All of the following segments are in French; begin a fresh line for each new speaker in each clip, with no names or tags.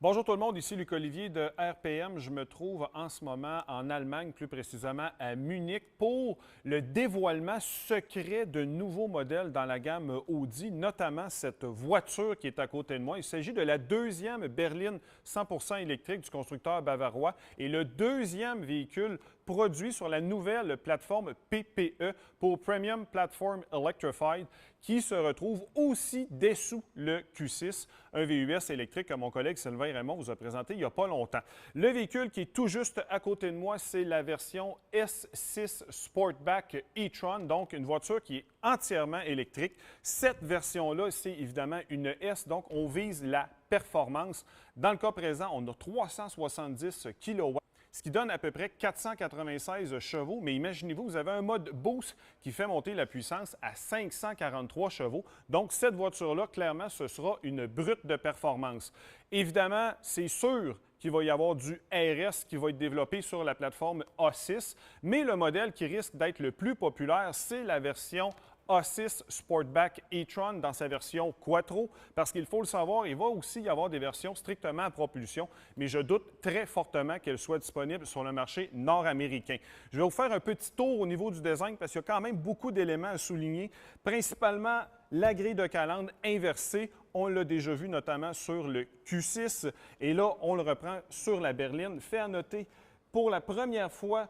Bonjour tout le monde, ici Luc Olivier de RPM. Je me trouve en ce moment en Allemagne, plus précisément à Munich, pour le dévoilement secret de nouveaux modèles dans la gamme Audi, notamment cette voiture qui est à côté de moi. Il s'agit de la deuxième berline 100% électrique du constructeur bavarois et le deuxième véhicule produit sur la nouvelle plateforme PPE pour Premium Platform Electrified qui se retrouve aussi dessous le Q6, un VUS électrique que mon collègue Sylvain Raymond vous a présenté il n'y a pas longtemps. Le véhicule qui est tout juste à côté de moi, c'est la version S6 Sportback e-tron, donc une voiture qui est entièrement électrique. Cette version-là, c'est évidemment une S, donc on vise la performance. Dans le cas présent, on a 370 kW. Ce qui donne à peu près 496 chevaux, mais imaginez-vous, vous avez un mode boost qui fait monter la puissance à 543 chevaux. Donc, cette voiture-là, clairement, ce sera une brute de performance. Évidemment, c'est sûr qu'il va y avoir du RS qui va être développé sur la plateforme A6, mais le modèle qui risque d'être le plus populaire, c'est la version A6 Sportback e-tron dans sa version Quattro, parce qu'il faut le savoir, il va aussi y avoir des versions strictement à propulsion, mais je doute très fortement qu'elles soient disponibles sur le marché nord-américain. Je vais vous faire un petit tour au niveau du design parce qu'il y a quand même beaucoup d'éléments à souligner, principalement la grille de calandre inversée. On l'a déjà vu notamment sur le Q6 et là, on le reprend sur la berline. Fait à noter, pour la première fois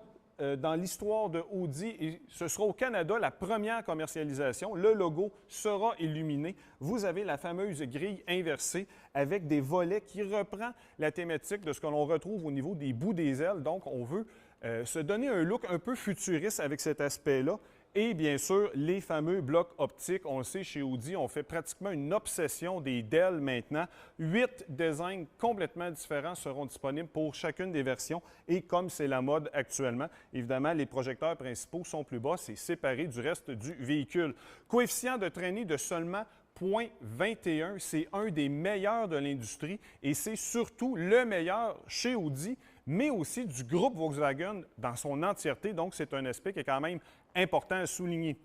dans l'histoire de Audi, et ce sera au Canada la première commercialisation. Le logo sera illuminé. Vous avez la fameuse grille inversée avec des volets qui reprend la thématique de ce que l'on retrouve au niveau des bouts des ailes. Donc, on veut se donner un look un peu futuriste avec cet aspect-là. Et bien sûr, les fameux blocs optiques. On le sait, chez Audi, on fait pratiquement une obsession des DEL maintenant. 8 designs complètement différents seront disponibles pour chacune des versions. Et comme c'est la mode actuellement, évidemment, les projecteurs principaux sont plus bas. C'est séparé du reste du véhicule. Coefficient de traînée de seulement 0,21, c'est un des meilleurs de l'industrie et c'est surtout le meilleur chez Audi, mais aussi du groupe Volkswagen dans son entièreté. Donc, c'est un aspect qui est quand même important à souligner.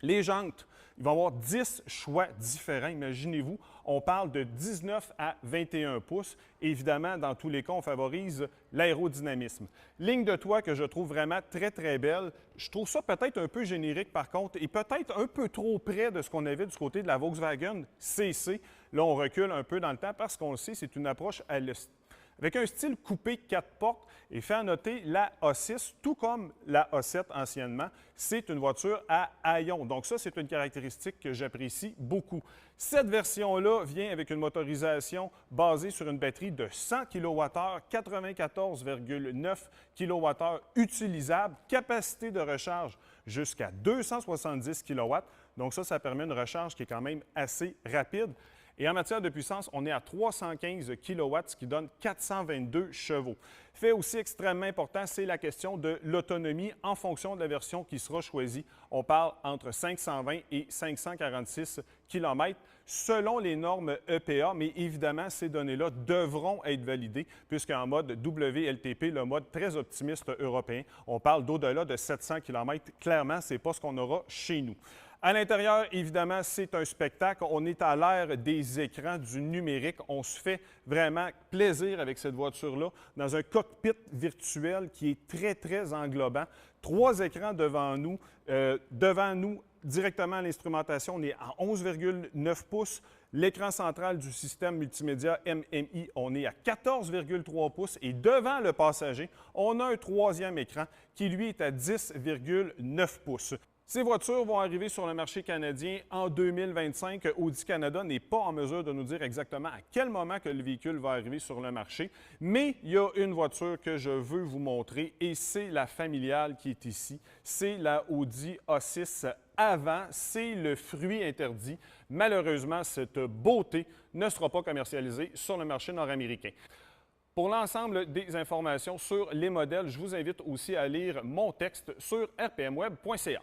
Les jantes, il va y avoir 10 choix différents. Imaginez-vous, on parle de 19 à 21 pouces. Évidemment, dans tous les cas, on favorise l'aérodynamisme. Ligne de toit que je trouve vraiment très, très belle. Je trouve ça peut-être un peu générique, par contre, et peut-être un peu trop près de ce qu'on avait du côté de la Volkswagen CC. Là, on recule un peu dans le temps parce qu'on le sait, c'est une approche avec un style coupé 4 portes et fait à noter la A6, tout comme la A7 anciennement, c'est une voiture à haillons. Donc ça, c'est une caractéristique que j'apprécie beaucoup. Cette version-là vient avec une motorisation basée sur une batterie de 100 kWh, 94,9 kWh utilisable, capacité de recharge jusqu'à 270 kW. Donc ça permet une recharge qui est quand même assez rapide. Et en matière de puissance, on est à 315 kW, ce qui donne 422 chevaux. Fait aussi extrêmement important, c'est la question de l'autonomie en fonction de la version qui sera choisie. On parle entre 520 et 546 km selon les normes EPA, mais évidemment, ces données-là devront être validées puisqu'en mode WLTP, le mode très optimiste européen, on parle d'au-delà de 700 km. Clairement, ce n'est pas ce qu'on aura chez nous. À l'intérieur, évidemment, c'est un spectacle. On est à l'ère des écrans, du numérique. On se fait vraiment plaisir avec cette voiture-là dans un cockpit virtuel qui est très, très englobant. 3 écrans devant nous. Directement à l'instrumentation, on est à 11,9 pouces. L'écran central du système multimédia MMI, on est à 14,3 pouces. Et devant le passager, on a un 3e écran qui, lui, est à 10,9 pouces. Ces voitures vont arriver sur le marché canadien en 2025. Audi Canada n'est pas en mesure de nous dire exactement à quel moment que le véhicule va arriver sur le marché, mais il y a une voiture que je veux vous montrer et c'est la familiale qui est ici. C'est la Audi A6 avant, c'est le fruit interdit. Malheureusement, cette beauté ne sera pas commercialisée sur le marché nord-américain. Pour l'ensemble des informations sur les modèles, je vous invite aussi à lire mon texte sur rpmweb.ca.